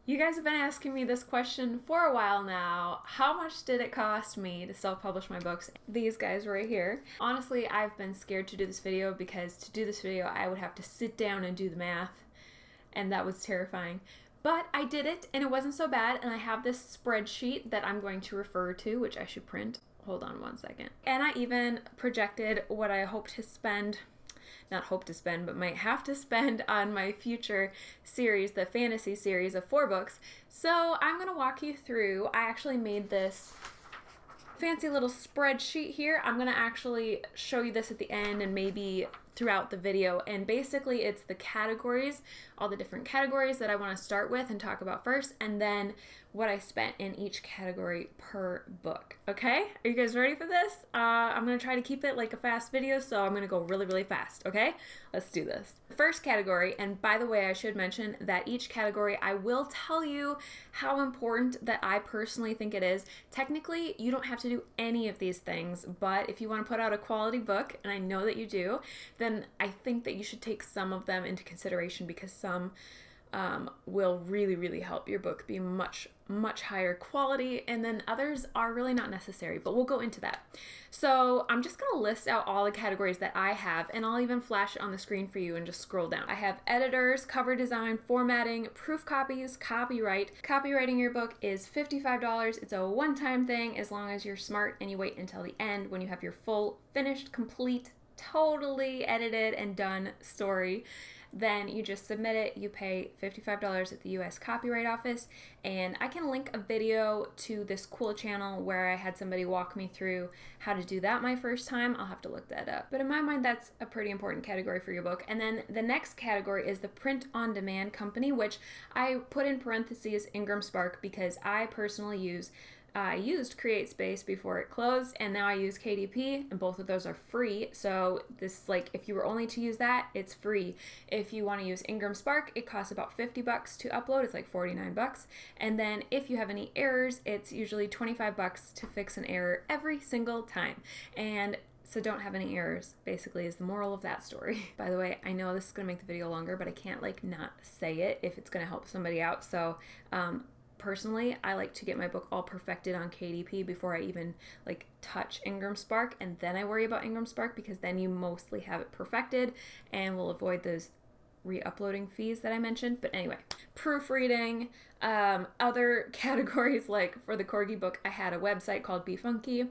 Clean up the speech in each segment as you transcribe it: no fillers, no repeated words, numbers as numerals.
You guys have been asking me this question for a while now. How much did it cost me to self-publish my books? These guys right here. Honestly, I've been scared to do this video because to do this video, I would have to sit down and do the math, and that was terrifying. But I did it, and it wasn't so bad, and I have this spreadsheet that I'm going to refer to, which I should print. Hold on one second. And I even projected what I hope to spend, not hope to spend, but might have to spend on my future series, the fantasy series of 4 books. So I'm going to walk you through. I actually made this fancy little spreadsheet here. I'm going to actually show you this at the end and maybe throughout the video. And basically it's the categories, all the different categories that I want to start with and talk about first, and then what I spent in each category per book. Okay? Are you guys ready for this? I'm going to try to keep it like a fast video, so I'm going to go really, really fast. Okay? Let's do this. First category, and by the way, I should mention that each category, I will tell you how important that I personally think it is. Technically, you don't have to do any of these things, but if you want to put out a quality book, and I know that you do, then I think that you should take some of them into consideration, because some will really, really help your book be much, much higher quality, and then others are really not necessary, but we'll go into that. So I'm just going to list out all the categories that I have, and I'll even flash it on the screen for you and just scroll down. I have editors, cover design, formatting, proof copies, copyright. Copywriting your book is $55. It's a one-time thing as long as you're smart and you wait until the end when you have your full, finished, complete, totally edited and done story. Then you just submit it. You pay $55 at the US Copyright Office, and I can link a video to this cool channel where I had somebody walk me through how to do that my first time. I'll have to look that up. But in my mind, that's a pretty important category for your book. And then the next category is the print on demand company, which I put in parentheses Ingram Spark because I personally used CreateSpace before it closed, and now I use KDP, and both of those are free. So this, like, if you were only to use that, it's free. If you want to use Ingram Spark, it costs about $50 to upload. It's like $49. And then if you have any errors, it's usually $25 to fix an error every single time. And so don't have any errors, basically, is the moral of that story. By the way, I know this is going to make the video longer, but I can't, like, not say it if it's going to help somebody out. So, personally, I like to get my book all perfected on KDP before I even like touch Ingram Spark, and then I worry about Ingram Spark, because then you mostly have it perfected and will avoid those re-uploading fees that I mentioned. But anyway, proofreading, other categories, like for the Corgi book, I had a website called Be Funky.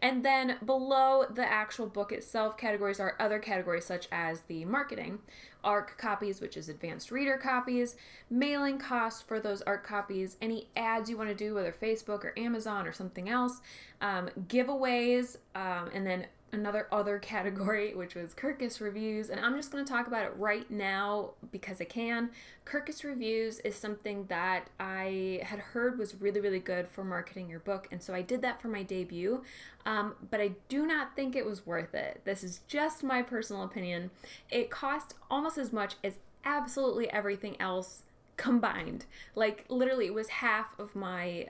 And then below the actual book itself, categories are other categories such as the marketing, ARC copies, which is advanced reader copies, mailing costs for those ARC copies, any ads you want to do, whether Facebook or Amazon or something else, giveaways, and then another other category, which was Kirkus reviews, and I'm just going to talk about it right now because I can. Kirkus reviews is something that I had heard was really, really good for marketing your book, and so I did that for my debut, but I do not think it was worth it. This is just my personal opinion. It cost almost as much as absolutely everything else combined. Like, literally, it was half of my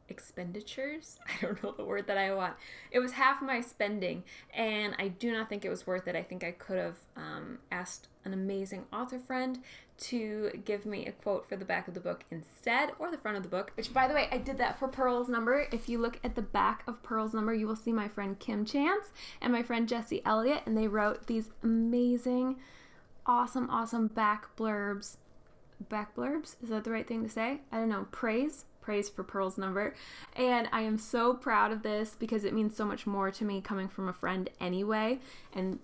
expenditures. I don't know the word that I want. It was half my spending, and I do not think it was worth it. I think I could have asked an amazing author friend to give me a quote for the back of the book instead, or the front of the book, which, by the way, I did that for Pearl's Number. If you look at the back of Pearl's Number, you will see my friend Kim Chance and my friend Jessie Elliott, and they wrote these amazing, awesome back blurbs. Back blurbs? Is that the right thing to say? I don't know. Praise for Pearl's Number, and I am so proud of this because it means so much more to me coming from a friend anyway, and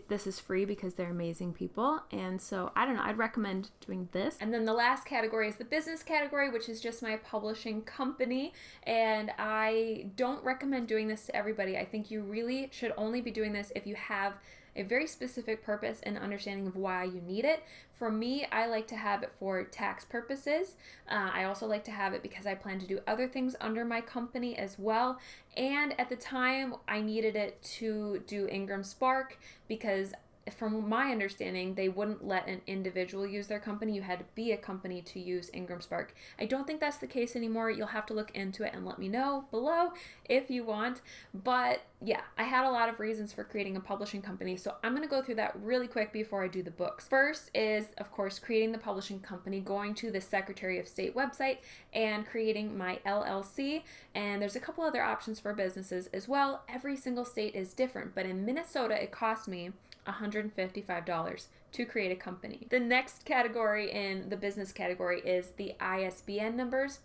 this is free because they're amazing people, and so I don't know, I'd recommend doing this. And then the last category is the business category, which is just my publishing company, and I don't recommend doing this to everybody. I think you really should only be doing this if you have a very specific purpose and understanding of why you need it. For me, I like to have it for tax purposes. I also like to have it because I plan to do other things under my company as well. And at the time, I needed it to do Ingram Spark because from my understanding, they wouldn't let an individual use their company. You had to be a company to use Ingram Spark. I don't think that's the case anymore. You'll have to look into it and let me know below if you want. But yeah, I had a lot of reasons for creating a publishing company, so I'm going to go through that really quick before I do the books. First is, of course, creating the publishing company, going to the Secretary of State website and creating my LLC. And there's a couple other options for businesses as well. Every single state is different, but in Minnesota, it cost me $155 to create a company. The next category in the business category is the ISBN numbers.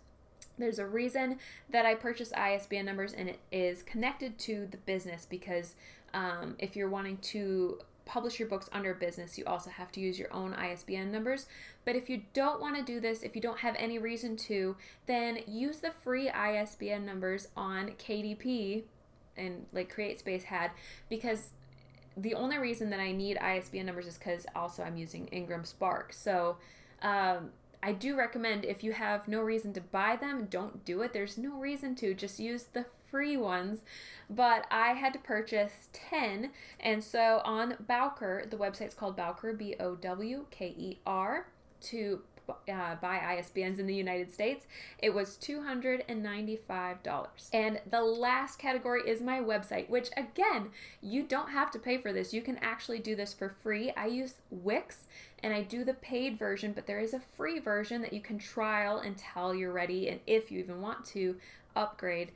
There's a reason that I purchased ISBN numbers, and it is connected to the business because if you're wanting to publish your books under business, you also have to use your own ISBN numbers. But if you don't want to do this, if you don't have any reason to, then use the free ISBN numbers on KDP and like CreateSpace had, because the only reason that I need ISBN numbers is because also I'm using Ingram Spark. So I do recommend, if you have no reason to buy them, don't do it. There's no reason to. Just use the free ones. But I had to purchase 10. And so on Bowker, the website's called Bowker, Bowker, to buy ISBNs in the United States, it was $295. And the last category is my website, which again, you don't have to pay for this. You can actually do this for free. I use Wix and I do the paid version, but there is a free version that you can trial until you're ready, and if you even want to upgrade,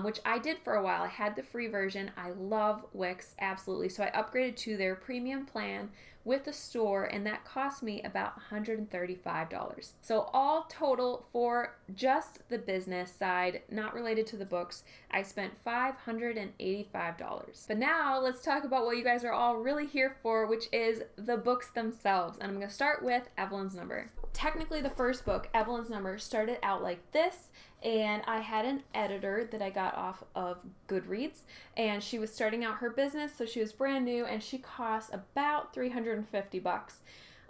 which I did for a while. I had the free version. I love Wix, absolutely. So I upgraded to their premium plan with the store, and that cost me about $135. So all total for just the business side, not related to the books, I spent $585. But now let's talk about what you guys are all really here for, which is the books themselves. And I'm going to start with Evelyn's Number. Technically, the first book, Evelyn's Number, started out like this, and I had an editor that I got off of Goodreads, and she was starting out her business, so she was brand new, and she cost about $350.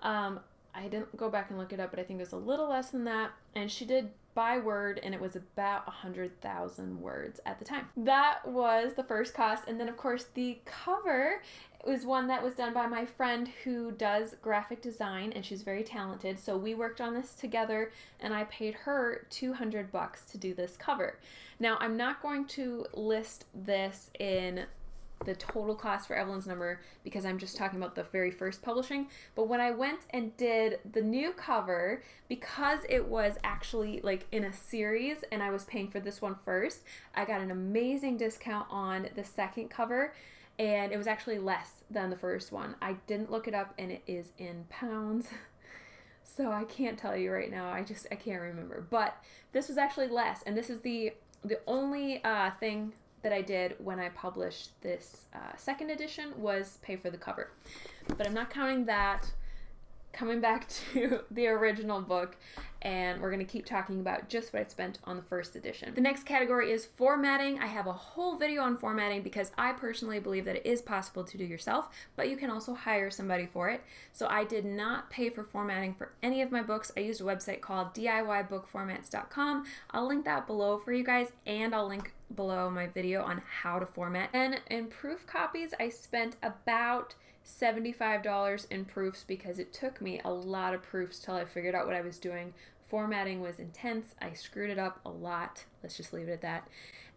I didn't go back and look it up, but I think it was a little less than that, and she did by word, and it was about 100,000 words at the time. That was the first cost, and then of course the cover was one that was done by my friend who does graphic design, and she's very talented, so we worked on this together, and I paid her $200 to do this cover. Now, I'm not going to list this in the total cost for Evelyn's Number because I'm just talking about the very first publishing, but when I went and did the new cover, because it was actually like in a series and I was paying for this one first, I got an amazing discount on the second cover, and it was actually less than the first one. I didn't look it up, and it is in pounds. So I can't tell you right now. I can't remember. But this was actually less, and this is the only thing that I did when I published this second edition was pay for the cover. But I'm not counting that. Coming back to the original book, and we're going to keep talking about just what I spent on the first edition. The next category is formatting. I have a whole video on formatting because I personally believe that it is possible to do yourself, but you can also hire somebody for it. So I did not pay for formatting for any of my books. I used a website called DIYbookformats.com. I'll link that below for you guys, and I'll link below my video on how to format. And in proof copies, I spent about $75 in proofs because it took me a lot of proofs till I figured out what I was doing. Formatting was intense. I screwed it up a lot. Let's just leave it at that.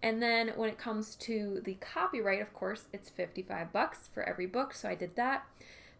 And then when it comes to the copyright, of course, it's $55 for every book, so I did that.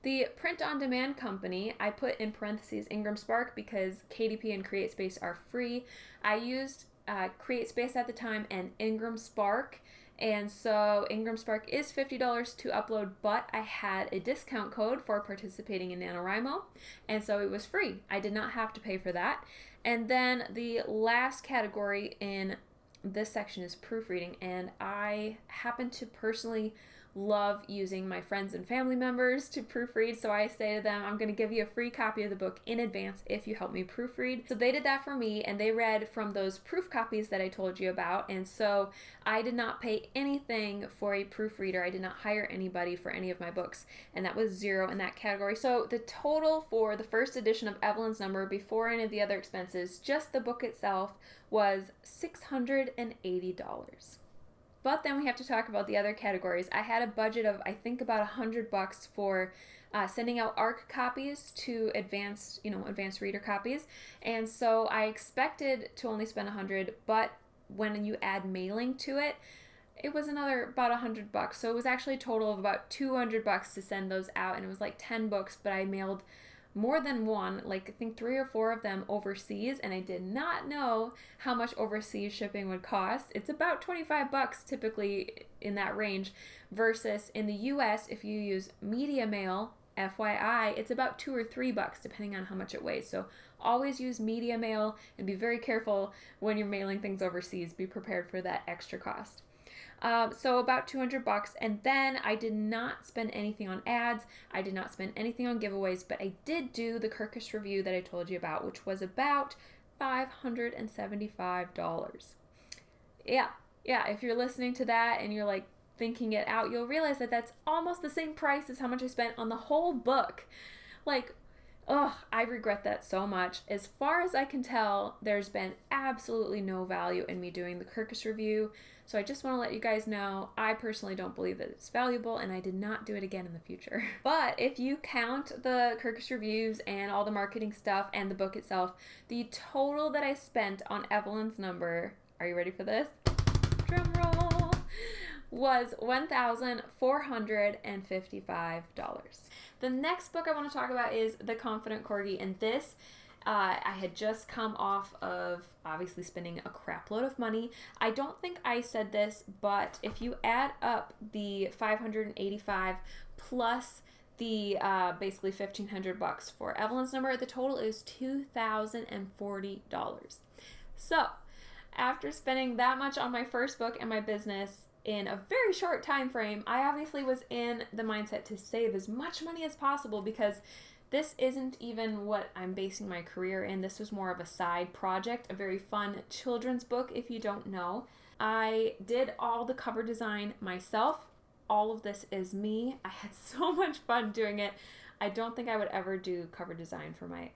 The print-on-demand company, I put in parentheses Ingram Spark because KDP and CreateSpace are free. I used CreateSpace at the time and Ingram Spark, and so Ingram Spark is $50 to upload, but I had a discount code for participating in NaNoWriMo, and so it was free. I did not have to pay for that. And then the last category in this section is proofreading, and I happen to personally love using my friends and family members to proofread, so I say to them, I'm going to give you a free copy of the book in advance if you help me proofread. So they did that for me, and they read from those proof copies that I told you about, and so I did not pay anything for a proofreader. I did not hire anybody for any of my books, and that was $0 in that category. So the total for the first edition of Evelyn's Number, before any of the other expenses, just the book itself, was $680. But then we have to talk about the other categories. I had a budget of, I think, about $100 for sending out ARC copies to advanced reader copies. And so I expected to only spend $100, but when you add mailing to it, it was another about $100. So it was actually a total of about $200 to send those out, and it was like 10 books, but I mailed more than one, like I think 3 or 4 of them overseas, and I did not know how much overseas shipping would cost. It's about $25 typically in that range, versus in the US, if you use media mail, FYI, it's about $2 or $3 depending on how much it weighs. So always use media mail and be very careful when you're mailing things overseas. Be prepared for that extra cost. So about $200, and then I did not spend anything on ads. I did not spend anything on giveaways, but I did do the Kirkish review that I told you about, which was about $575. Yeah, if you're listening to that and you're like thinking it out, you'll realize that that's almost the same price as how much I spent on the whole book. Like, I regret that so much. As far as I can tell, there's been absolutely no value in me doing the Kirkish review. So I just want to let you guys know, I personally don't believe that it's valuable, and I did not do it again in the future. But if you count the Kirkish reviews and all the marketing stuff and the book itself, the total that I spent on Evelyn's Number, are you ready for this? Drum roll! Was $1,455. The next book I want to talk about is The Confident Corgi, and this I had just come off of obviously spending a crap load of money. I don't think I said this, but if you add up the $585 plus the basically $1,500 for Evelyn's Number, the total is $2,040. So after spending that much on my first book and my business in a very short time frame, I obviously was in the mindset to save as much money as possible, because this isn't even what I'm basing my career in. This was more of a side project, a very fun children's book, if you don't know. I did all the cover design myself. All of this is me. I had so much fun doing it. I don't think I would ever do cover design for my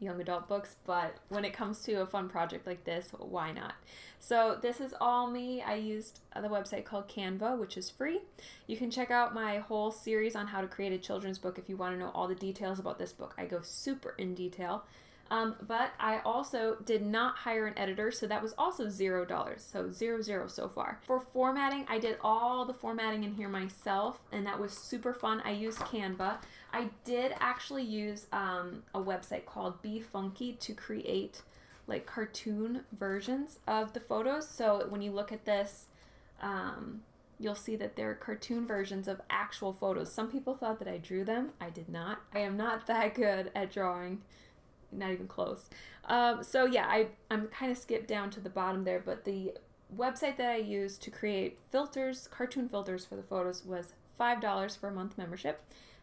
young adult books, but when it comes to a fun project like this, why not? So this is all me. I used the website called Canva, which is free. You can check out my whole series on how to create a children's book if you want to know all the details about this book. I go super in detail. But I also did not hire an editor, so that was also $0. So $0 so far. For formatting, I did all the formatting in here myself, and that was super fun. I used Canva. I did actually use a website called Be Funky to create like cartoon versions of the photos. So when you look at this, you'll see that they're cartoon versions of actual photos. Some people thought that I drew them. I did not. I am not that good at drawing. Not even close. So yeah, I'm kind of skipped down to the bottom there, but the website that I used to create filters, cartoon filters for the photos, was $5 for a month membership.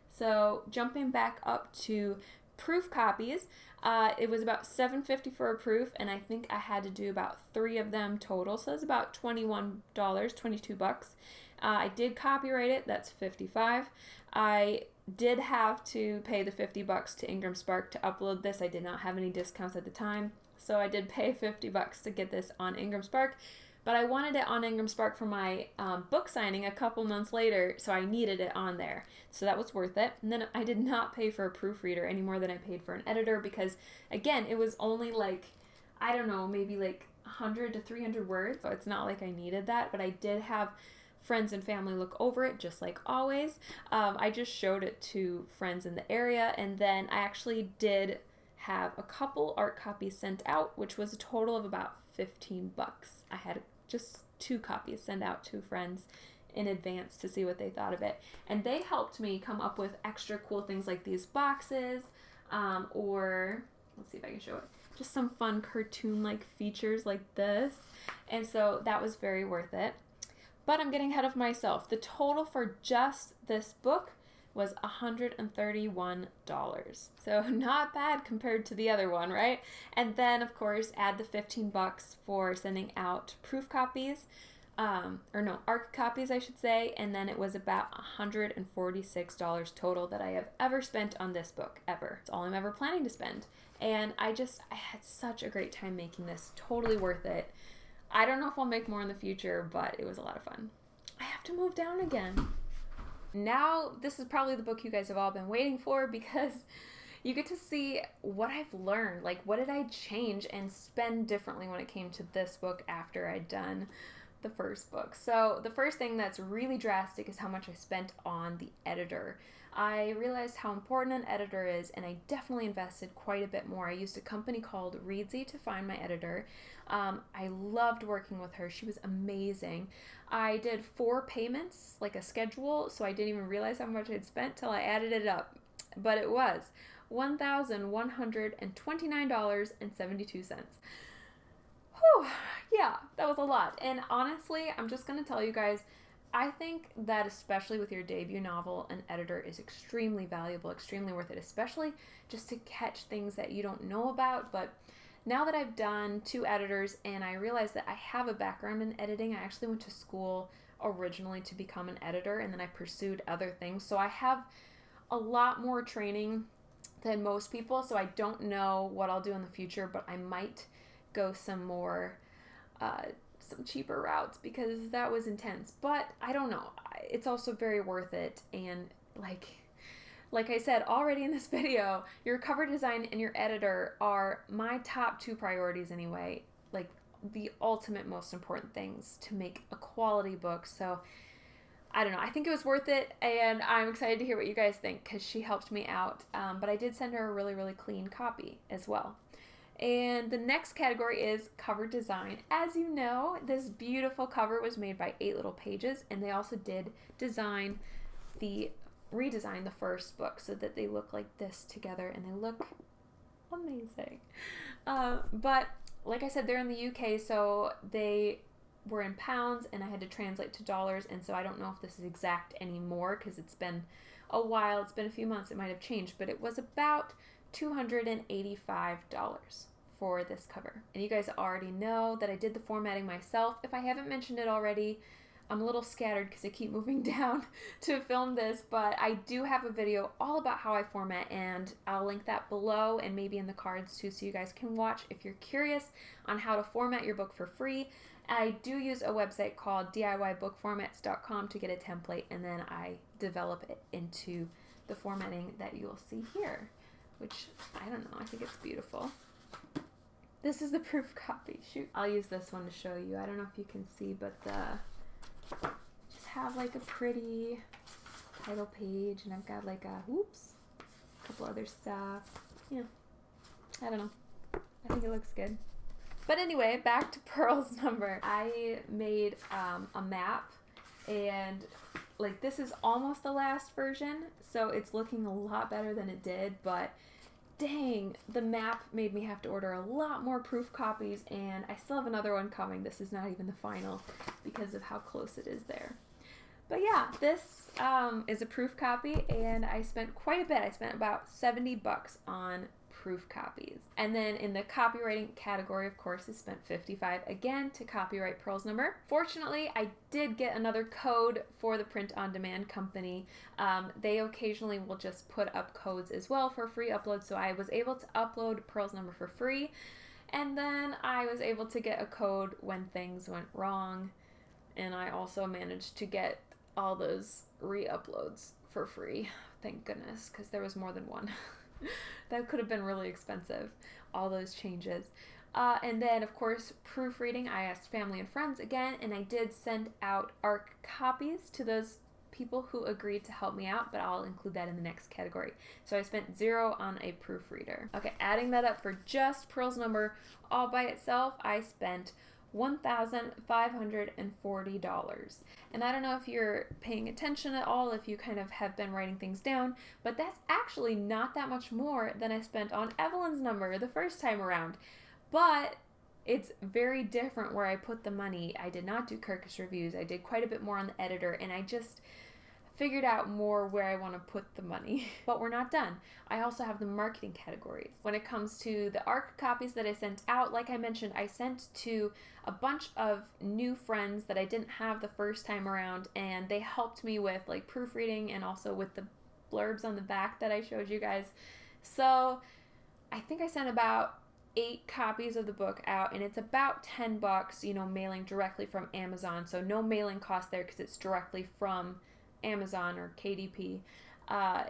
So jumping back up to proof copies, it was about $7.50 for a proof, and I think I had to do about 3 of them total, so it's about $21, $22. I did copyright it, that's $55. I did have to pay the $50 to Ingram Spark to upload this. I did not have any discounts at the time, so I did pay $50 to get this on Ingram Spark, but I wanted it on Ingram Spark for my book signing a couple months later, so I needed it on there, so that was worth it. And then I did not pay for a proofreader any more than I paid for an editor, because again, it was only like, I don't know, maybe like 100 to 300 words, so it's not like I needed that, but I did have friends and family look over it, just like always. I just showed it to friends in the area, and then I actually did have a couple art copies sent out, which was a total of about $15. I had just 2 copies sent out to friends in advance to see what they thought of it, and they helped me come up with extra cool things like these boxes, or let's see if I can show it, just some fun cartoon-like features like this, and so that was very worth it. But I'm getting ahead of myself. The total for just this book was $131. So not bad compared to the other one, right? And then, of course, add the $15 for sending out proof copies, ARC copies, I should say, and then it was about $146 total that I have ever spent on this book, ever. It's all I'm ever planning to spend. And I had such a great time making this, totally worth it. I don't know if I'll make more in the future, but it was a lot of fun. I have to move down again. Now, this is probably the book you guys have all been waiting for, because you get to see what I've learned. Like, what did I change and spend differently when it came to this book after I'd done the first book. So the first thing that's really drastic is how much I spent on the editor. I realized how important an editor is, and I definitely invested quite a bit more. I used a company called Readsy to find my editor. I loved working with her. She was amazing. I did 4 payments, like a schedule, so I didn't even realize how much I'd spent till I added it up. But it was $1,129.72. Whew, yeah, that was a lot. And honestly, I'm just going to tell you guys, I think that especially with your debut novel, an editor is extremely valuable, extremely worth it, especially just to catch things that you don't know about. But now that I've done 2 editors and I realize that I have a background in editing, I actually went to school originally to become an editor, and then I pursued other things. So I have a lot more training than most people, so I don't know what I'll do in the future, but I might go some more some cheaper routes, because that was intense. But I don't know, it's also very worth it. And like I said already in this video, your cover design and your editor are my top 2 priorities anyway, like the ultimate most important things to make a quality book. So I don't know, I think it was worth it, and I'm excited to hear what you guys think, because she helped me out. But I did send her a really, really clean copy as well. And the next category is cover design. As you know, this beautiful cover was made by 8 Little Pages, and they also did redesign the first book so that they look like this together, and they look amazing. But like I said, they're in the UK, so they were in pounds, and I had to translate to dollars, and so I don't know if this is exact anymore, because it's been a while, it's been a few months, it might have changed, but it was about $285 for this cover. And you guys already know that I did the formatting myself. If I haven't mentioned it already, I'm a little scattered because I keep moving down to film this, but I do have a video all about how I format, and I'll link that below and maybe in the cards too, so you guys can watch if you're curious on how to format your book for free. I do use a website called DIYbookformats.com to get a template, and then I develop it into the formatting that you'll see here, which, I don't know, I think it's beautiful. This is the proof copy. Shoot. I'll use this one to show you. I don't know if you can see, but just have like a pretty title page, and I've got like a couple other stuff. Yeah, I don't know. I think it looks good. But anyway, back to Pearl's number. I made a map, and like this is almost the last version, so it's looking a lot better than it did, but dang, the map made me have to order a lot more proof copies, and I still have another one coming. This is not even the final because of how close it is there. But yeah, this is a proof copy, and I spent quite a bit. I spent about $70 on proof copies. And then in the copywriting category, of course, I spent $55 again to copyright Pearl's number. Fortunately, I did get another code for the print-on-demand company. They occasionally will just put up codes as well for free upload, so I was able to upload Pearl's number for free. And then I was able to get a code when things went wrong, and I also managed to get all those re-uploads for free. Thank goodness, because there was more than one. That could have been really expensive, all those changes. And then, of course, proofreading. I asked family and friends again, and I did send out ARC copies to those people who agreed to help me out, but I'll include that in the next category. So I spent $0 on a proofreader. Okay, adding that up for just Pearl's number all by itself, I spent $1,540. And I don't know if you're paying attention at all, if you kind of have been writing things down, but that's actually not that much more than I spent on Evelyn's number the first time around. But it's very different where I put the money. I did not do Kirkus reviews. I did quite a bit more on the editor, and I just figured out more where I want to put the money. But we're not done. I also have the marketing categories. When it comes to the ARC copies that I sent out, like I mentioned, I sent to a bunch of new friends that I didn't have the first time around, and they helped me with like proofreading and also with the blurbs on the back that I showed you guys. So I think I sent about 8 copies of the book out, and it's about $10, you know, mailing directly from Amazon. So no mailing cost there because it's directly from Amazon or KDP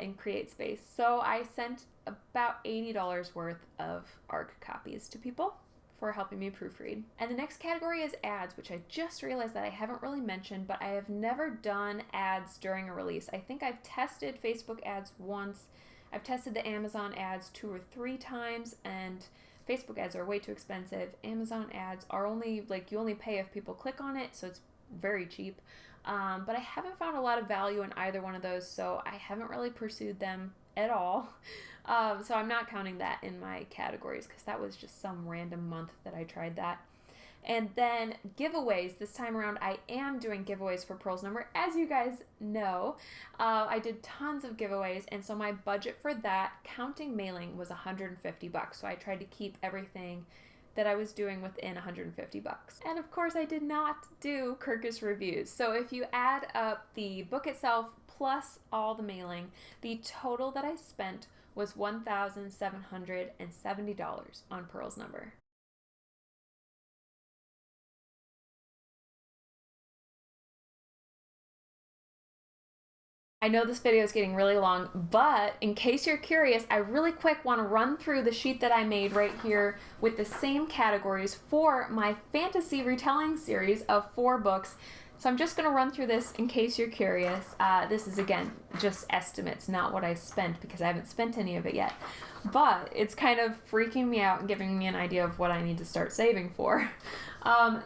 in CreateSpace. So I sent about $80 worth of ARC copies to people for helping me proofread. And the next category is ads, which I just realized that I haven't really mentioned, but I have never done ads during a release. I think I've tested Facebook ads once. I've tested the Amazon ads 2 or 3 times, and Facebook ads are way too expensive. Amazon ads are only, like, you only pay if people click on it, so it's very cheap. But I haven't found a lot of value in either one of those, so I haven't really pursued them at all. So I'm not counting that in my categories because that was just some random month that I tried that. And then giveaways. This time around, I am doing giveaways for Pearl's Number. As you guys know, I did tons of giveaways, and so my budget for that, counting mailing, was $150. So I tried to keep everything that I was doing within $150. And of course, I did not do Kirkus reviews. So if you add up the book itself plus all the mailing, the total that I spent was $1,770 on Pearl's Number. I know this video is getting really long, but in case you're curious, I really quick want to run through the sheet that I made right here with the same categories for my fantasy retelling series of 4 books. So I'm just going to run through this in case you're curious. This is, again, just estimates, not what I spent, because I haven't spent any of it yet. But it's kind of freaking me out and giving me an idea of what I need to start saving for.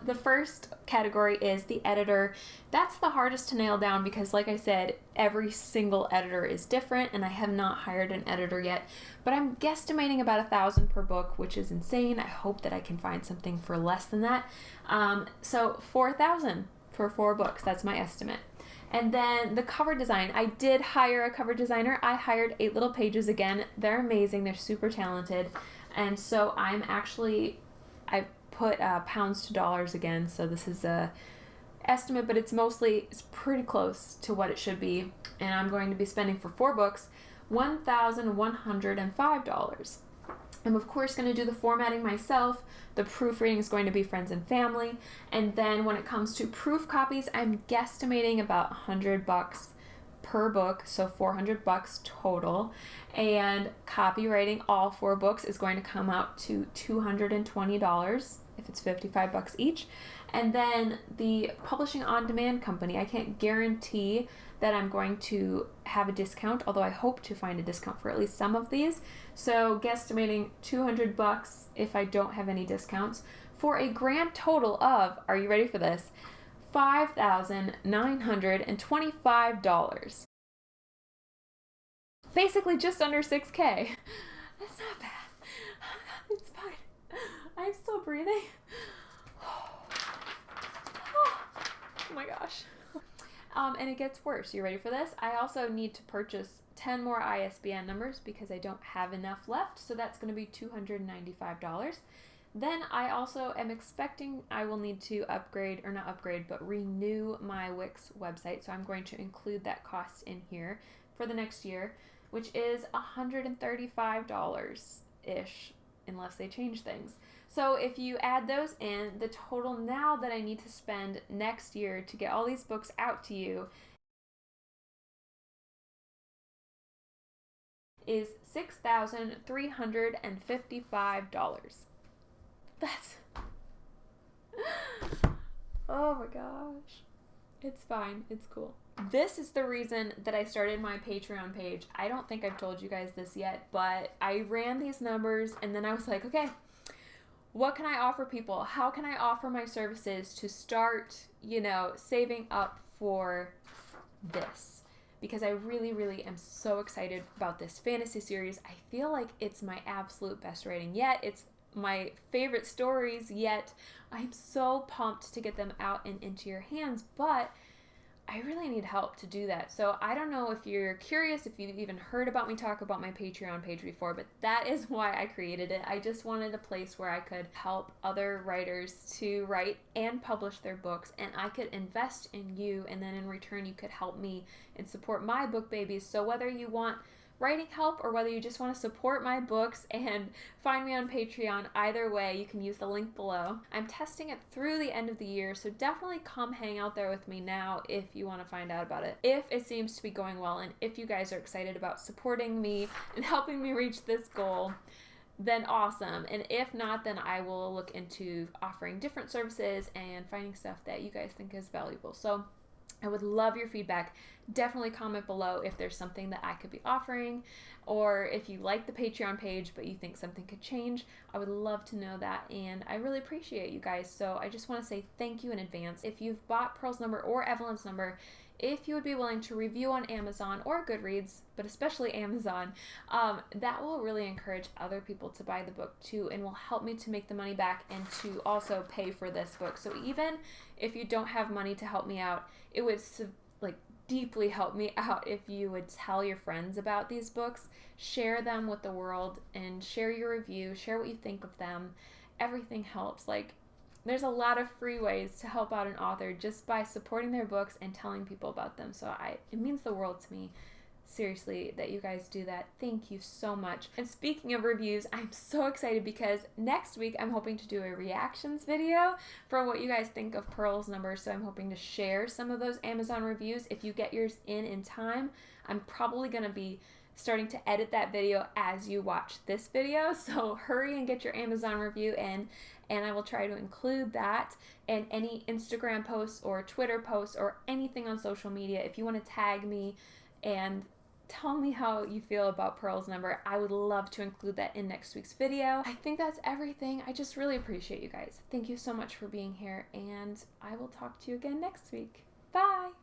The first category is the editor. That's the hardest to nail down because, like I said, every single editor is different, and I have not hired an editor yet. But I'm guesstimating about $1,000 per book, which is insane. I hope that I can find something for less than that. So $4,000 for 4 books. That's my estimate. And then the cover design. I did hire a cover designer. I hired 8 Little Pages again. They're amazing. They're super talented. And so I put pounds to dollars again. So this is a estimate, but it's pretty close to what it should be. And I'm going to be spending for 4 books $1,105. I'm of course going to do the formatting myself. The proofreading is going to be friends and family. And then when it comes to proof copies, I'm guesstimating about $100 per book, so $400 total. And copywriting all 4 books is going to come out to $220 if it's $55 each. And then the publishing on demand company, I can't guarantee that I'm going to have a discount, although I hope to find a discount for at least some of these. So guesstimating $200 if I don't have any discounts, for a grand total of, are you ready for this, $5,925. Basically just under $6K. That's not bad. It's fine. I'm still breathing. Oh my gosh. And it gets worse. You ready for this? I also need to purchase 10 more ISBN numbers because I don't have enough left, so that's going to be $295. Then I also am expecting I will need to renew my Wix website, so I'm going to include that cost in here for the next year, which is $135-ish, unless they change things. So if you add those in, the total now that I need to spend next year to get all these books out to you is $6,355. That's... Oh my gosh. It's fine. It's cool. This is the reason that I started my Patreon page. I don't think I've told you guys this yet, but I ran these numbers and then I was like, okay, what can I offer people? How can I offer my services to start, saving up for this? Because I really, really am so excited about this fantasy series. I feel like it's my absolute best writing yet. It's my favorite stories yet. I'm so pumped to get them out and into your hands, but I really need help to do that. So I don't know if you're curious, if you've even heard about me talk about my Patreon page before, but that is why I created it. I just wanted a place where I could help other writers to write and publish their books, and I could invest in you, and then in return you could help me and support my book babies. So whether you want writing help or whether you just want to support my books and find me on Patreon. Either way, you can use the link below. I'm testing it through the end of the year, so definitely come hang out there with me now if you want to find out about it. If it seems to be going well and if you guys are excited about supporting me and helping me reach this goal, then awesome. And if not, then I will look into offering different services and finding stuff that you guys think is valuable. So I would love your feedback. Definitely comment below if there's something that I could be offering, or if you like the Patreon page but you think something could change. I would love to know that, and I really appreciate you guys. So I just want to say thank you in advance. If you've bought Pearl's Number or Evelyn's Number, if you would be willing to review on Amazon or Goodreads, but especially Amazon, that will really encourage other people to buy the book too, and will help me to make the money back and to also pay for this book. So even if you don't have money to help me out, it would deeply help me out if you would tell your friends about these books, share them with the world, and share your review, share what you think of them. Everything helps. There's a lot of free ways to help out an author just by supporting their books and telling people about them. So it means the world to me, seriously, that you guys do that. Thank you so much. And speaking of reviews, I'm so excited because next week I'm hoping to do a reactions video from what you guys think of Pearl's Number. So I'm hoping to share some of those Amazon reviews. If you get yours in time, I'm probably going to be starting to edit that video as you watch this video. So hurry and get your Amazon review in, and I will try to include that in any Instagram posts or Twitter posts or anything on social media. If you want to tag me and tell me how you feel about Pearl's Number, I would love to include that in next week's video. I think that's everything. I just really appreciate you guys. Thank you so much for being here, and I will talk to you again next week. Bye!